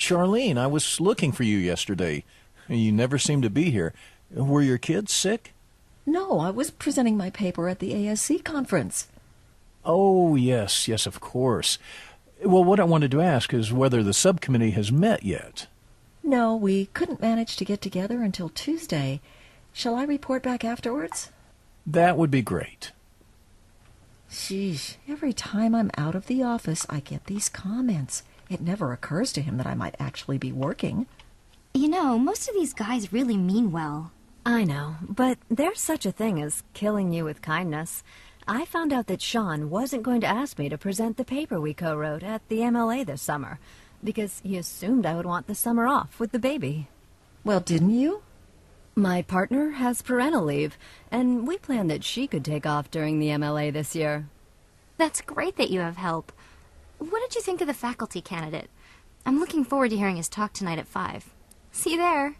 Charlene, I was looking for you yesterday. You never seemed to be here. Were your kids sick? No, I was presenting my paper at the ASC conference. Oh, yes, of course. Well, what I wanted to ask is whether the subcommittee has met yet. No, we couldn't manage to get together until Tuesday. Shall I report back afterwards? That would be great. Sheesh, every time I'm out of the office, I get these comments. It never occurs to him that I might actually be working. You know, most of these guys really mean well. I know, but there's such a thing as killing you with kindness. I found out that Sean wasn't going to ask me to present the paper we co-wrote at the MLA this summer, because he assumed I would want the summer off with the baby. Well, didn't you? My partner has parental leave, and we planned that she could take off during the MLA this year. That's great that you have help. What did you think of the faculty candidate? I'm looking forward to hearing his talk tonight at 5. See you there.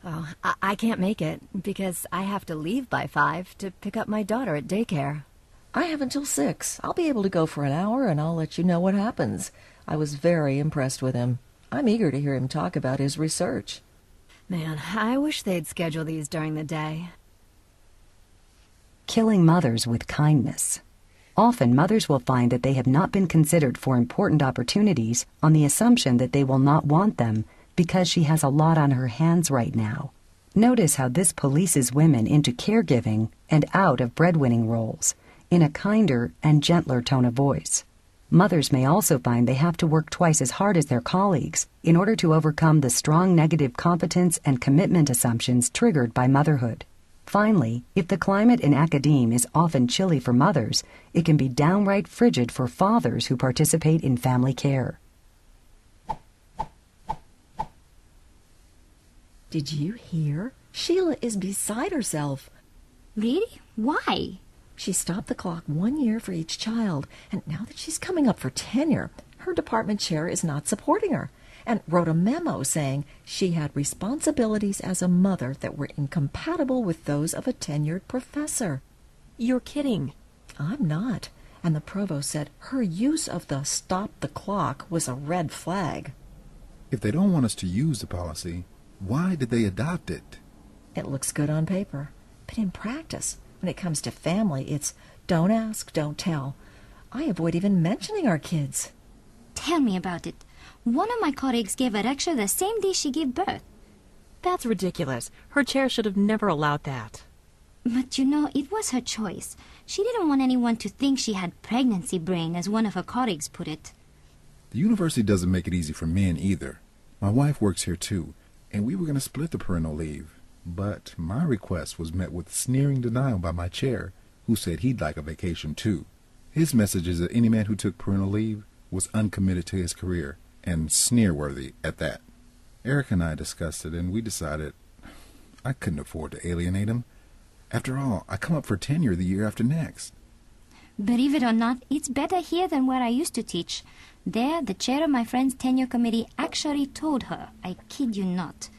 Oh, I can't make it, because I have to leave by 5 to pick up my daughter at daycare. I have until 6. I'll be able to go for an hour, and I'll let you know what happens. I was very impressed with him. I'm eager to hear him talk about his research. Man, I wish they'd schedule these during the day. Killing mothers with kindness. Often mothers will find that they have not been considered for important opportunities on the assumption that they will not want them because she has a lot on her hands right now. Notice how this polices women into caregiving and out of breadwinning roles in a kinder and gentler tone of voice. Mothers may also find they have to work twice as hard as their colleagues in order to overcome the strong negative competence and commitment assumptions triggered by motherhood. Finally, if the climate in academe is often chilly for mothers, it can be downright frigid for fathers who participate in family care. Did you hear? Sheila is beside herself. Really? Why? She stopped the clock 1 year for each child, and now that she's coming up for tenure, her department chair is not supporting her, and wrote a memo saying she had responsibilities as a mother that were incompatible with those of a tenured professor. You're kidding. I'm not. And the provost said her use of the stop the clock was a red flag. If they don't want us to use the policy, why did they adopt it? It looks good on paper, but in practice, when it comes to family, it's don't ask, don't tell. I avoid even mentioning our kids. Tell me about it. One of my colleagues gave a lecture the same day she gave birth. That's ridiculous. Her chair should have never allowed that. But you know, it was her choice. She didn't want anyone to think she had pregnancy brain, as one of her colleagues put it. The university doesn't make it easy for men either. My wife works here too, and we were going to split the parental leave. But my request was met with sneering denial by my chair, who said he'd like a vacation too. His message is that any man who took parental leave was uncommitted to his career, and sneer-worthy at that. Eric and I discussed it, and we decided I couldn't afford to alienate him. After all, I come up for tenure the year after next. Believe it or not, it's better here than where I used to teach. There, the chair of my friend's tenure committee actually told her, I kid you not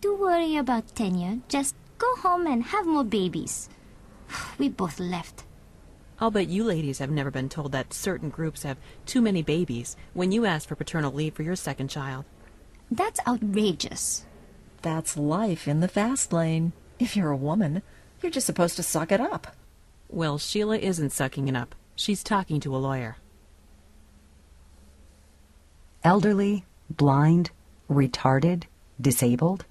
to worry about tenure, just go home and have more babies. We both left. I'll bet you ladies have never been told that certain groups have too many babies when you ask for paternal leave for your second child. That's outrageous. That's life in the fast lane. If you're a woman, you're just supposed to suck it up. Well, Sheila isn't sucking it up. She's talking to a lawyer. Elderly, blind, retarded, disabled.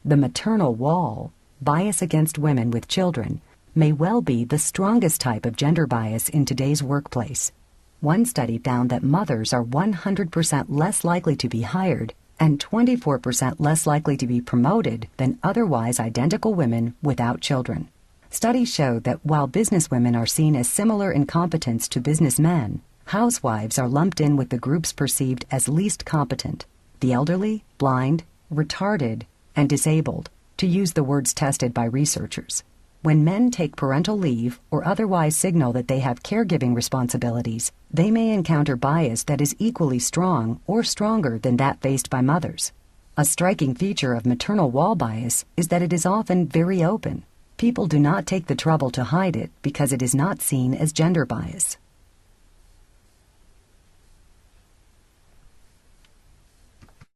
The maternal wall, bias against women with children, may well be the strongest type of gender bias in today's workplace. One study found that mothers are 100% less likely to be hired and 24% less likely to be promoted than otherwise identical women without children. Studies show that while businesswomen are seen as similar in competence to businessmen, housewives are lumped in with the groups perceived as least competent: the elderly, blind, retarded, and disabled, to use the words tested by researchers. When men take parental leave or otherwise signal that they have caregiving responsibilities, they may encounter bias that is equally strong or stronger than that faced by mothers. A striking feature of maternal wall bias is that it is often very open. People do not take the trouble to hide it because it is not seen as gender bias.